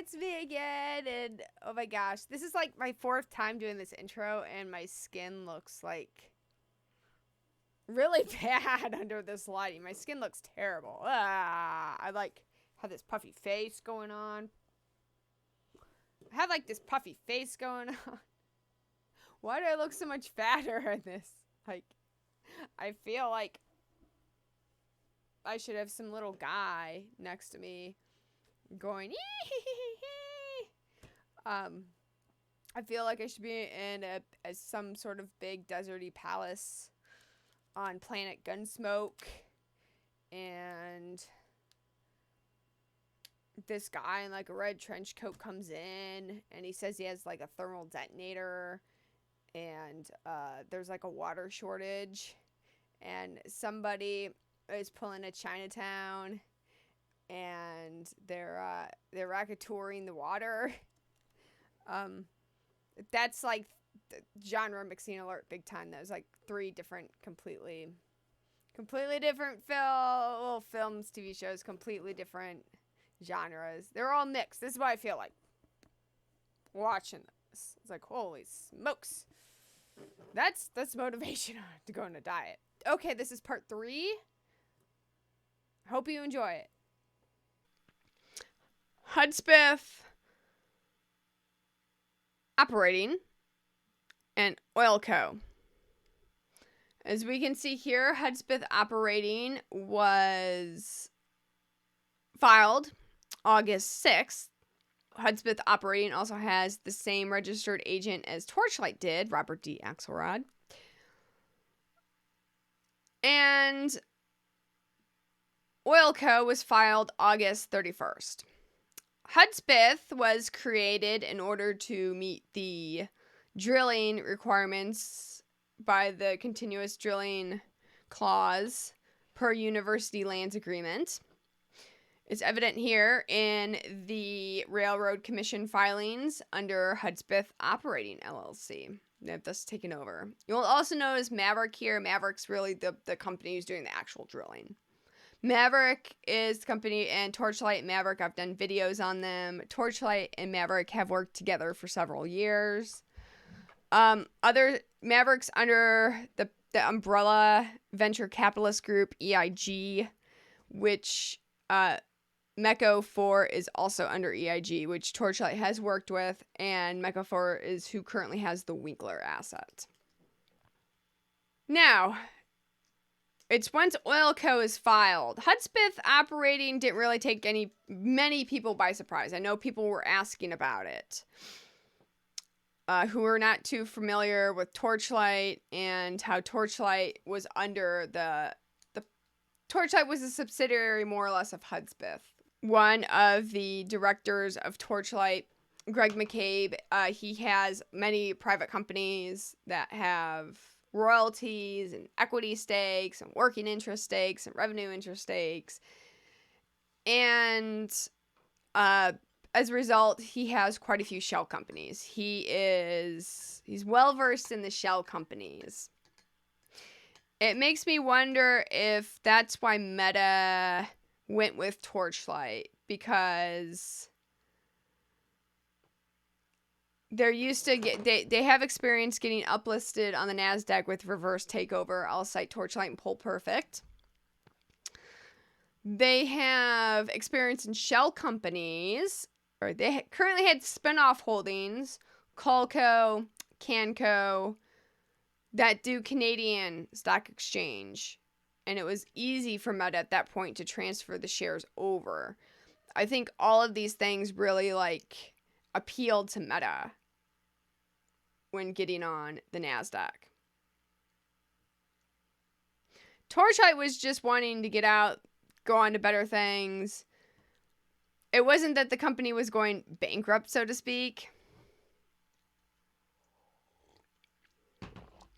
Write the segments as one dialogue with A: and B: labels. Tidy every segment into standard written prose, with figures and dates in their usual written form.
A: it's me again, and oh my gosh, this is like my 4th time doing this intro, and my skin looks like really bad under this lighting. My skin looks terrible. I like have this puffy face going on. I have like this puffy face going on. Why do I look so much fatter in this? Like, I feel like I should have some little guy next to me going I feel like I should be in some sort of big deserty palace on planet Gunsmoke, and this guy in like a red trench coat comes in and he says he has like a thermal detonator, and there's like a water shortage, and somebody is pulling a Chinatown, and they're racketeering the water. That's like genre mixing alert big time. There's like 3 different completely different films, TV shows, completely different genres. They're all mixed. This is what I feel like watching this. It's like, holy smokes. That's motivation to go on a diet. Okay, this is part 3. Hope you enjoy it. Hud Spiff Operating and Oilco. As we can see here, Hud Spiff Operating was filed August 6th. Hud Spiff Operating also has the same registered agent as Torchlight did, Robert D. Axelrod. And Oilco was filed August 31st. Hud Spiff was created in order to meet the drilling requirements by the continuous drilling clause per University Lands Agreement. It's evident here in the Railroad Commission filings under Hud Spiff Operating LLC. They've thus taken over. You'll also notice Maverick here. Maverick's really the company who's doing the actual drilling. Maverick is the company, and Torchlight and Maverick, I've done videos on them. Torchlight and Maverick have worked together for several years. Other Mavericks under the umbrella venture capitalist group EIG, which Meco4 is also under EIG, which Torchlight has worked with, and Meco4 is who currently has the Winkler asset. Now, it's once Oilco is filed. Hud Spiff Operating didn't really take many people by surprise. I know people were asking about it, who are not too familiar with Torchlight and how Torchlight was under the Torchlight was a subsidiary more or less of Hud Spiff. One of the directors of Torchlight, Greg McCabe, he has many private companies that have royalties and equity stakes and working interest stakes and revenue interest stakes. And as a result, he has quite a few shell companies. He's well versed in the shell companies. It makes me wonder if that's why Meta went with Torchlight, because they're used to they have experience getting uplisted on the Nasdaq with reverse takeover. I'll cite Torchlight and Pull Perfect. They have experience in shell companies, or they currently had Spinoff holdings, Oilco, Canco, that do Canadian stock exchange. And it was easy for Meta at that point to transfer the shares over. I think all of these things really appealed to Meta when getting on the Nasdaq. Torchlight was just wanting to get out, go on to better things. It wasn't that the company was going bankrupt, so to speak.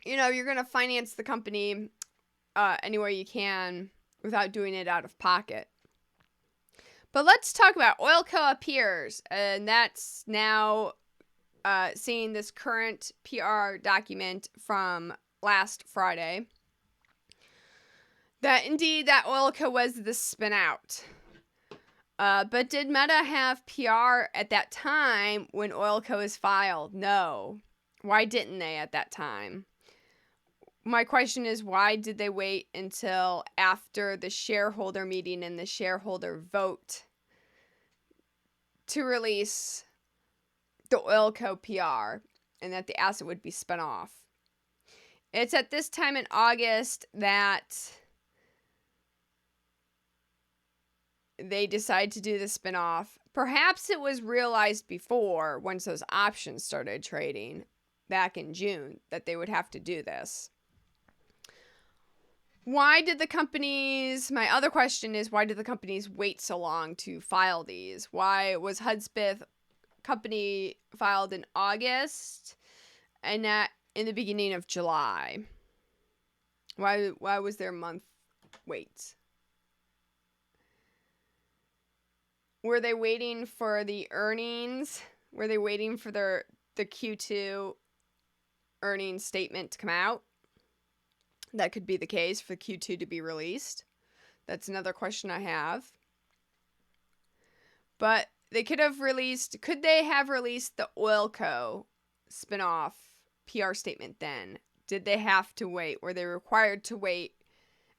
A: You know, you're going to finance the company any way you can without doing it out of pocket. But let's talk about Oilco appears, and that's now seeing this current PR document from last Friday, that indeed that Oilco was the spin out. But did Meta have PR at that time when Oilco is filed? No. Why didn't they at that time? My question is, why did they wait until after the shareholder meeting and the shareholder vote to release the Oilco PR and that the asset would be spun off? It's at this time in August that they decide to do the spinoff. Perhaps it was realized before, once those options started trading back in June, that they would have to do this. Why did the companies, my other question is, why did the companies wait so long to file these? Why was Hud Spiff company filed in August and not in the beginning of July? Why was there a month wait? Were they waiting for the earnings? Were they waiting for the Q2 earnings statement to come out? That could be the case for Q2 to be released. That's another question I have. But they could they have released the Oilco spinoff PR statement then? Did they have to wait? Were they required to wait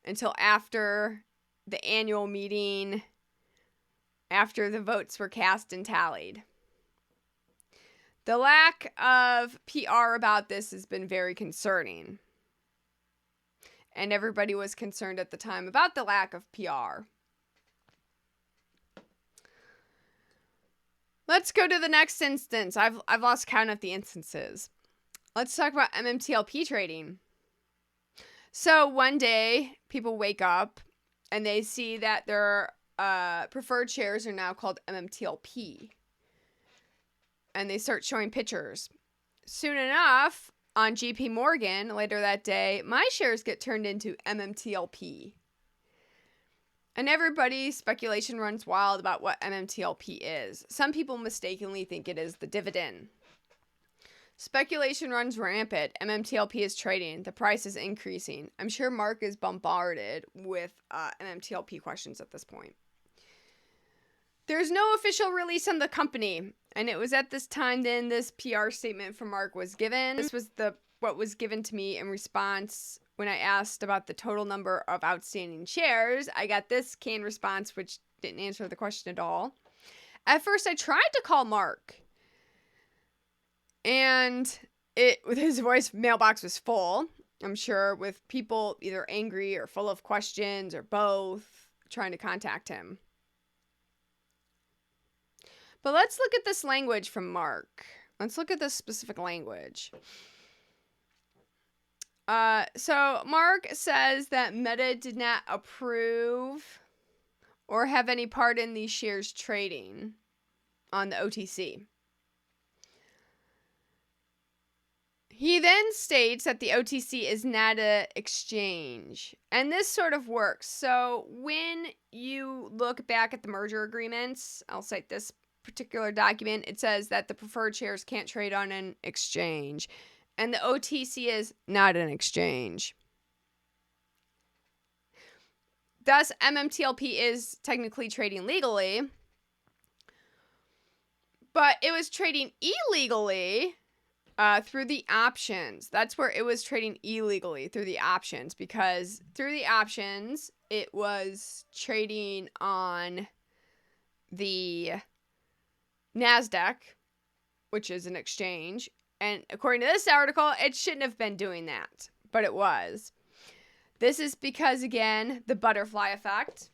A: until after the annual meeting, after the votes were cast and tallied? The lack of PR about this has been very concerning. And everybody was concerned at the time about the lack of PR. Let's go to the next instance. I've lost count of the instances. Let's talk about MMTLP trading. So one day, people wake up and they see that their preferred shares are now called MMTLP. And they start showing pictures. Soon enough, on JP Morgan, later that day, my shares get turned into MMTLP. And everybody's speculation runs wild about what MMTLP is. Some people mistakenly think it is the dividend. Speculation runs rampant. MMTLP is trading. The price is increasing. I'm sure Mark is bombarded with MMTLP questions at this point. There's no official release on the company. And it was at this time then this PR statement from Mark was given. This was what was given to me in response when I asked about the total number of outstanding shares. I got this canned response, which didn't answer the question at all. At first, I tried to call Mark. And his voice mailbox was full. I'm sure with people either angry or full of questions or both trying to contact him. But let's look at this language from Mark. Let's look at this specific language. So Mark says that Meta did not approve or have any part in these shares trading on the OTC. He then states that the OTC is not an exchange. And this sort of works. So when you look back at the merger agreements, I'll cite this particular document, it says that the preferred shares can't trade on an exchange. And the OTC is not an exchange. Thus, MMTLP is technically trading legally. But it was trading illegally through the options. That's where it was trading illegally, through the options. Because through the options, it was trading on the Nasdaq, which is an exchange. And according to this article, it shouldn't have been doing that, but it was. This is because, again, the butterfly effect.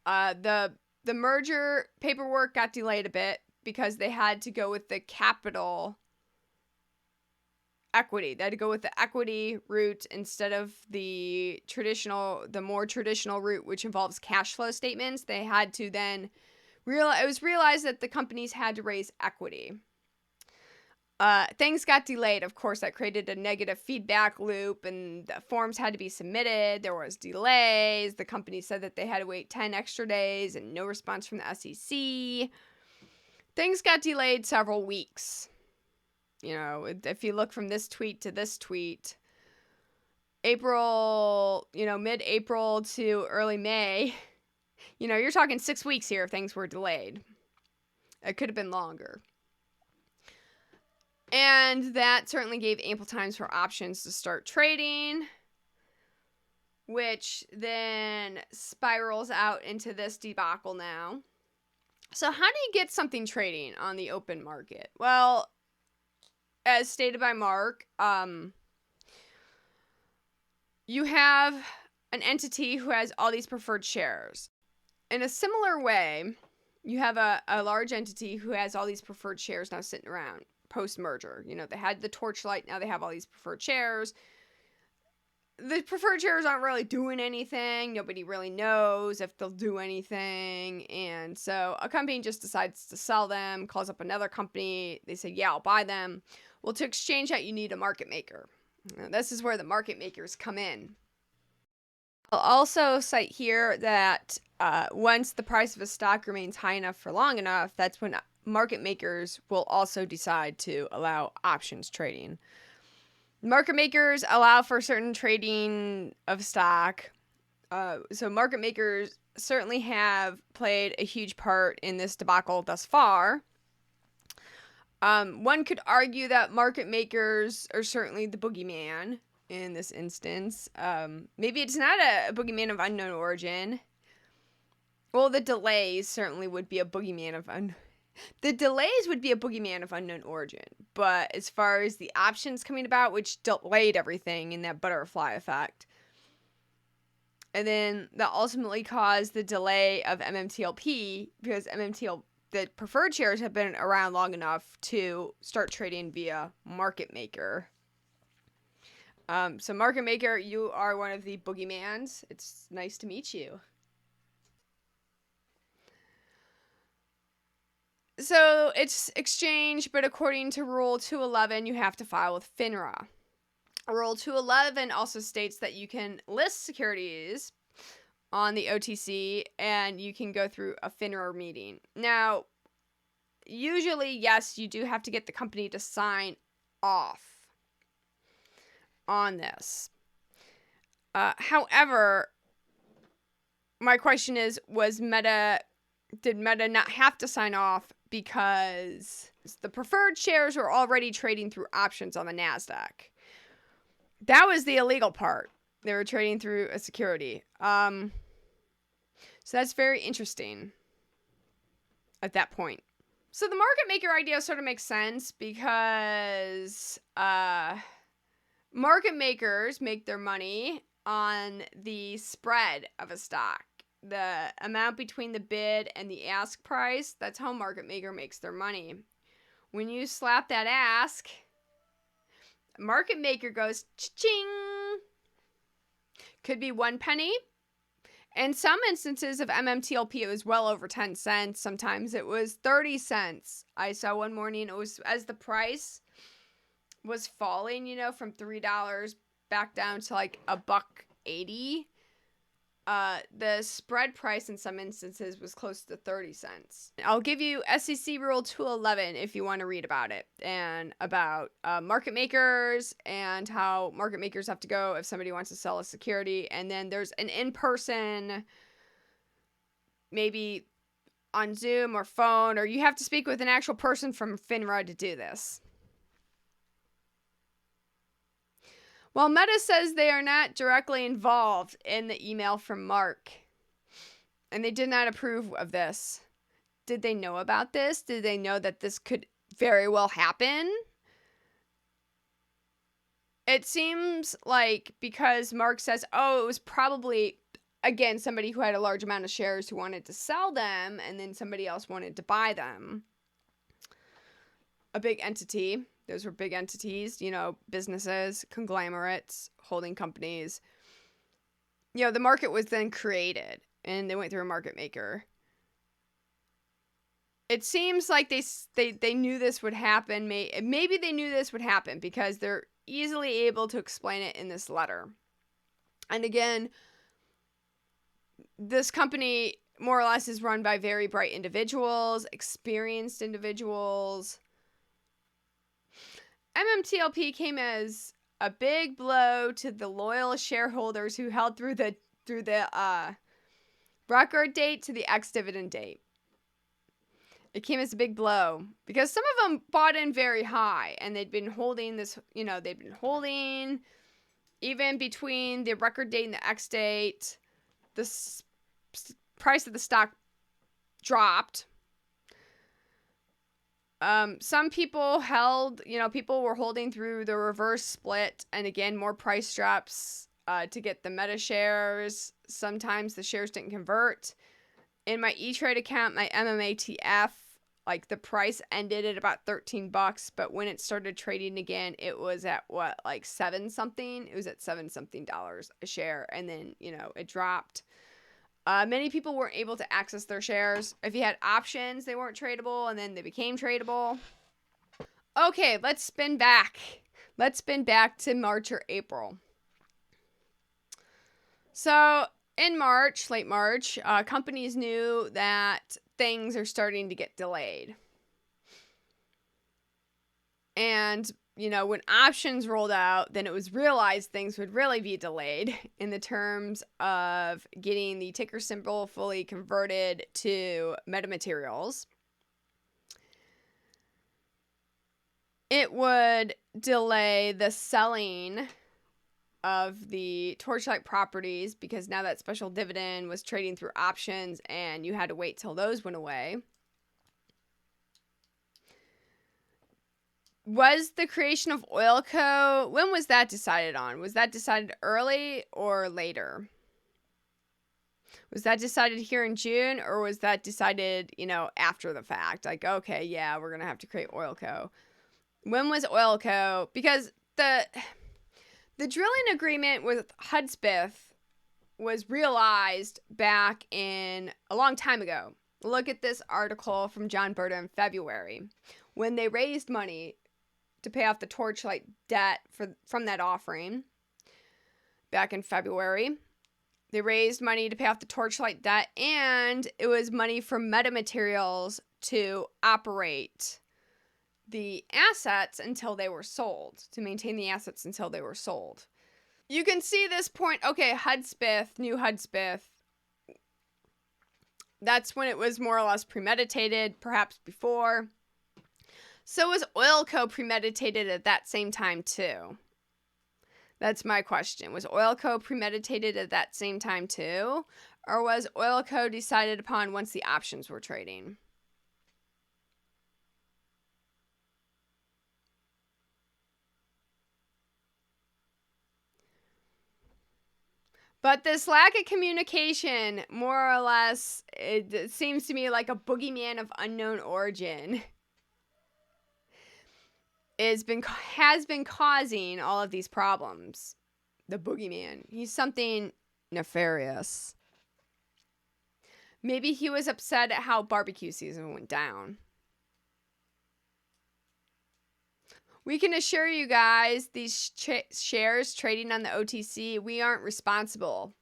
A: The merger paperwork got delayed a bit because they had to go with the capital equity. They had to go with the equity route instead of the more traditional route, which involves cash flow statements. They had to then it was realized that the companies had to raise equity. Things got delayed. Of course, that created a negative feedback loop, and the forms had to be submitted. There was delays. The company said that they had to wait 10 extra days and no response from the SEC. Things got delayed several weeks. You know, if you look from this tweet to this tweet, mid-April to early May, You're talking 6 weeks here if things were delayed. It could have been longer. And that certainly gave ample times for options to start trading, which then spirals out into this debacle now. So how do you get something trading on the open market? Well, as stated by Mark, you have an entity who has all these preferred shares. In a similar way, you have a large entity who has all these preferred shares now sitting around post-merger. They had the Torchlight, now they have all these preferred shares. The preferred shares aren't really doing anything. Nobody really knows if they'll do anything. And so a company just decides to sell them, calls up another company. They say, yeah, I'll buy them. Well, to exchange that, you need a market maker. Now, this is where the market makers come in. I'll also cite here that once the price of a stock remains high enough for long enough, that's when market makers will also decide to allow options trading. Market makers allow for certain trading of stock. So market makers certainly have played a huge part in this debacle thus far. One could argue that market makers are certainly the boogeyman in this instance. Maybe it's not a boogeyman of unknown origin. Well, the delays certainly would be a boogeyman of the delays would be a boogeyman of unknown origin. But as far as the options coming about, which delayed everything in that butterfly effect, and then that ultimately caused the delay of MMTLP, because the preferred shares have been around long enough to start trading via market maker. So market maker, you are one of the boogeymans. It's nice to meet you. So it's exchange, but according to Rule 211, you have to file with FINRA. Rule 211 also states that you can list securities on the OTC and you can go through a FINRA meeting. Now, usually, yes, you do have to get the company to sign off on this. However, my question is, did Meta not have to sign off because the preferred shares were already trading through options on the Nasdaq? That was the illegal part. They were trading through a security. So that's very interesting at that point. So the market maker idea sort of makes sense because market makers make their money on the spread of a stock. The amount between the bid and the ask price, that's how market maker makes their money. When you slap that ask, market maker goes ching. Could be 1 penny. In some instances of MMTLP, it was well over 10 cents. Sometimes it was 30 cents. I saw one morning, it was as the price was falling, from $3 back down to like $1.80. The spread price in some instances was close to 30 cents. I'll give you SEC Rule 211 if you want to read about it and about market makers and how market makers have to go if somebody wants to sell a security. And then there's an in-person, maybe on Zoom or phone, or you have to speak with an actual person from FINRA to do this. While Meta says they are not directly involved in the email from Mark, and they did not approve of this, did they know about this? Did they know that this could very well happen? It seems like because Mark says, it was probably, again, somebody who had a large amount of shares who wanted to sell them, and then somebody else wanted to buy them. A big entity. Those were big entities, businesses, conglomerates, holding companies. The market was then created and they went through a market maker. It seems like they knew this would happen. Maybe they knew this would happen because they're easily able to explain it in this letter. And again, this company more or less is run by very bright individuals, experienced individuals. MMTLP came as a big blow to the loyal shareholders who held through the record date to the ex-dividend date. It came as a big blow because some of them bought in very high and they'd been holding this, they'd been holding even between the record date and the ex date. The price of the stock dropped. Some people held, people were holding through the reverse split, and again, more price drops to get the meta shares. Sometimes the shares didn't convert. In my E-Trade account, my MMATF, like the price ended at about $13, but when it started trading again, it was at what, like 7 something? It was at $7 something a share, and then, it dropped. Many people weren't able to access their shares. If you had options, they weren't tradable, and then they became tradable. Okay, let's spin back. Let's spin back to March or April. So in March, late March, companies knew that things are starting to get delayed. And, when options rolled out, then it was realized things would really be delayed in the terms of getting the ticker symbol fully converted to Metamaterials. It would delay the selling of the Torchlight properties because now that special dividend was trading through options and you had to wait till those went away. Was the creation of Oilco, when was that decided on? Was that decided early or later? Was that decided here in June, or was that decided, after the fact? Like, okay, yeah, we're going to have to create Oilco. When was Oilco? Because the drilling agreement with Hud Spiff was realized back in a long time ago. Look at this article from John Berta in February. When they raised money to pay off the Torchlight debt from that offering back in February. They raised money to pay off the Torchlight debt, and it was money from Metamaterials to operate the assets until they were sold, to maintain the assets until they were sold. You can see this point. Okay, Hud Spiff, new Hud Spiff. That's when it was more or less premeditated, perhaps before. So was Oilco premeditated at that same time too? That's my question. Was Oilco premeditated at that same time too? Or was Oilco decided upon once the options were trading? But this lack of communication, more or less, it seems to me like a boogeyman of unknown origin. Has been causing all of these problems. The boogeyman. He's something nefarious. Maybe he was upset at how barbecue season went down. We can assure you guys, these shares trading on the OTC, we aren't responsible.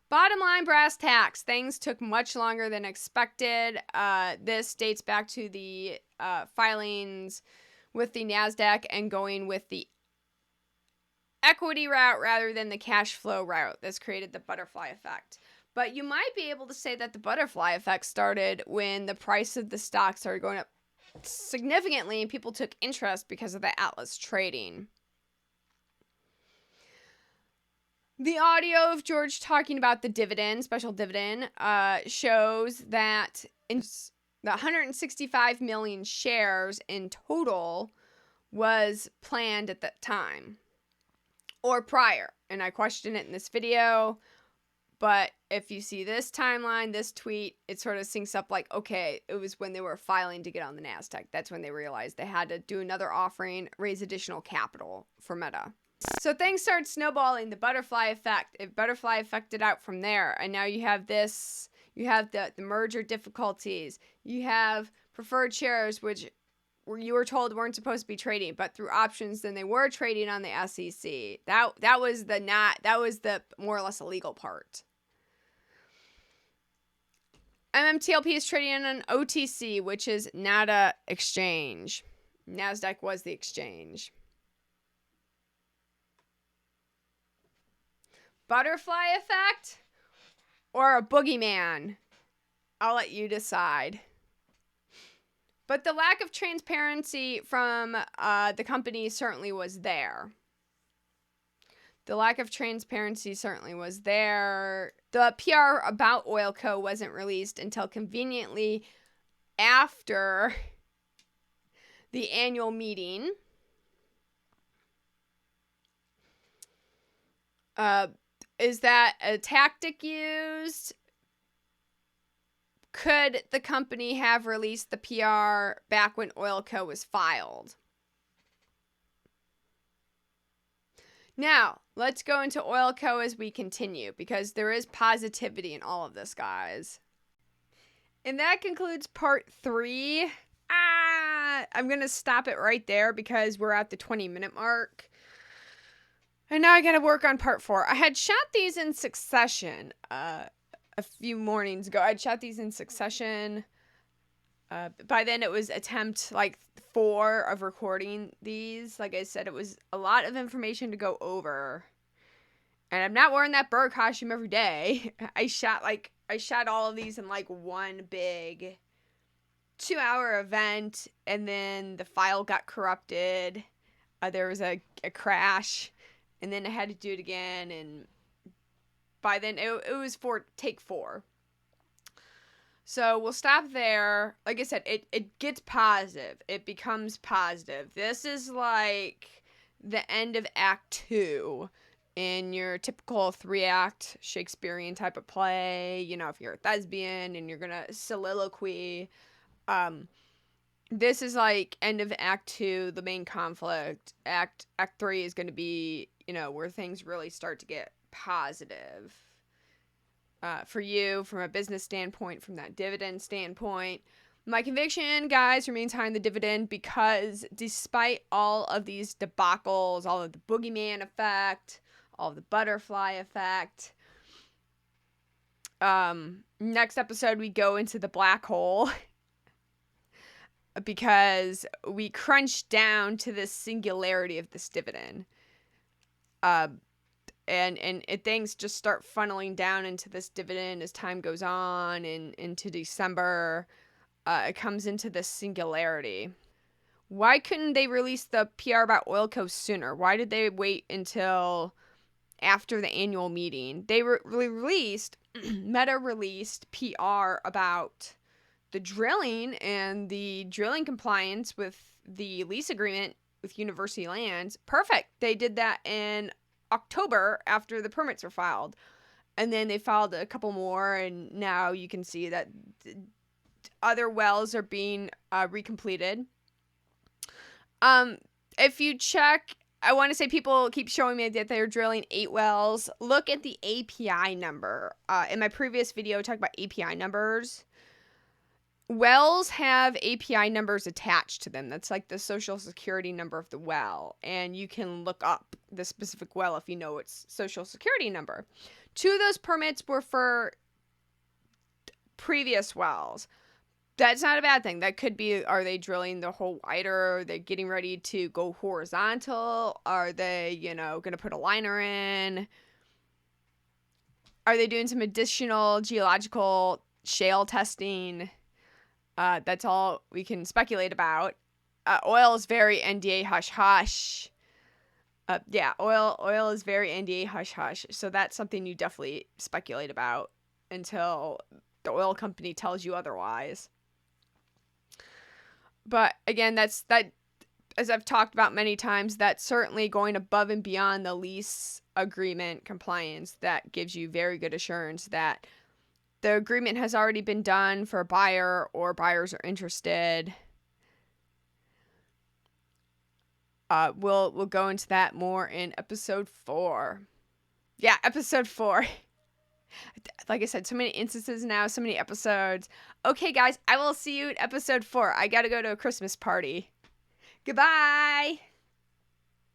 A: Bottom line, brass tacks. Things took much longer than expected. This dates back to the filings with the Nasdaq and going with the equity route rather than the cash flow route. This created the butterfly effect. But you might be able to say that the butterfly effect started when the price of the stock started going up significantly and people took interest because of the Atlas trading. The audio of George talking about the dividend, special dividend, shows that in the 165 million shares in total was planned at that time or prior. And I question it in this video, but if you see this timeline, this tweet, it sort of syncs up like, okay, it was when they were filing to get on the Nasdaq. That's when they realized they had to do another offering, raise additional capital for Meta. So things started snowballing, the butterfly effect. It butterfly affected out from there. And now you have this, you have the merger difficulties. You have preferred shares, which you were told weren't supposed to be trading, but through options, then they were trading on the SEC. That was the more or less illegal part. MMTLP is trading on an OTC, which is not a exchange. Nasdaq was the exchange. butterfly effect or a boogeyman? I'll let you decide. But the lack of transparency from the company certainly was there. The lack of transparency certainly was there. The PR about Oilco wasn't released until conveniently after the annual meeting. Is that a tactic used? Could the company have released the PR back when Oilco was filed? Now, let's go into Oilco as we continue, because there is positivity in all of this, guys. And that concludes part 3. I'm going to stop it right there because we're at the 20-minute mark. And now I got to work on part 4. I had shot these in succession a few mornings ago. I'd shot these in succession. By then it was attempt 4 of recording these. Like I said, it was a lot of information to go over. And I'm not wearing that bird costume every day. I shot all of these in one big 2-hour event, and then the file got corrupted. There was a crash, and then I had to do it again, and by then it was for take 4. So we'll stop there. Like I said, it gets positive. It becomes positive. This is like the end of Act 2 in your typical 3-act Shakespearean type of play. You know, if you're a thespian and you're gonna soliloquy. This is like end of Act 2, the main conflict. Act 3 is gonna be, where things really start to get positive. For you, from a business standpoint, from that dividend standpoint. My conviction, guys, remains high in the dividend because despite all of these debacles, all of the boogeyman effect, all of the butterfly effect, next episode we go into the black hole because we crunch down to the singularity of this dividend. And things just start funneling down into this dividend as time goes on, and into December, it comes into this singularity. Why couldn't they release the PR about Oilco sooner? Why did they wait until after the annual meeting? They released, Meta released PR about the drilling and the drilling compliance with the lease agreement with University Lands. Perfect. They did that in October after the permits were filed, and then they filed a couple more, and now you can see that other wells are being recompleted. If you check, I want to say people keep showing me that they're drilling 8 wells. Look at the API number. In my previous video, I talked about API numbers. Wells have API numbers attached to them. That's like the social security number of the well. And you can look up the specific well if you know its social security number. 2 of those permits were for previous wells. That's not a bad thing. That could be, are they drilling the hole wider? Are they getting ready to go horizontal? Are they, going to put a liner in? Are they doing some additional geological shale testing? That's all we can speculate about. Oil is very NDA hush-hush. Oil is very NDA hush-hush. So that's something you definitely speculate about until the oil company tells you otherwise. But again, that, as I've talked about many times, that's certainly going above and beyond the lease agreement compliance. That gives you very good assurance that the agreement has already been done for a buyer, or buyers are interested. We'll go into that more in episode 4. Yeah, episode 4. Like I said, so many instances now, so many episodes. Okay, guys, I will see you in episode 4. I gotta go to a Christmas party. Goodbye!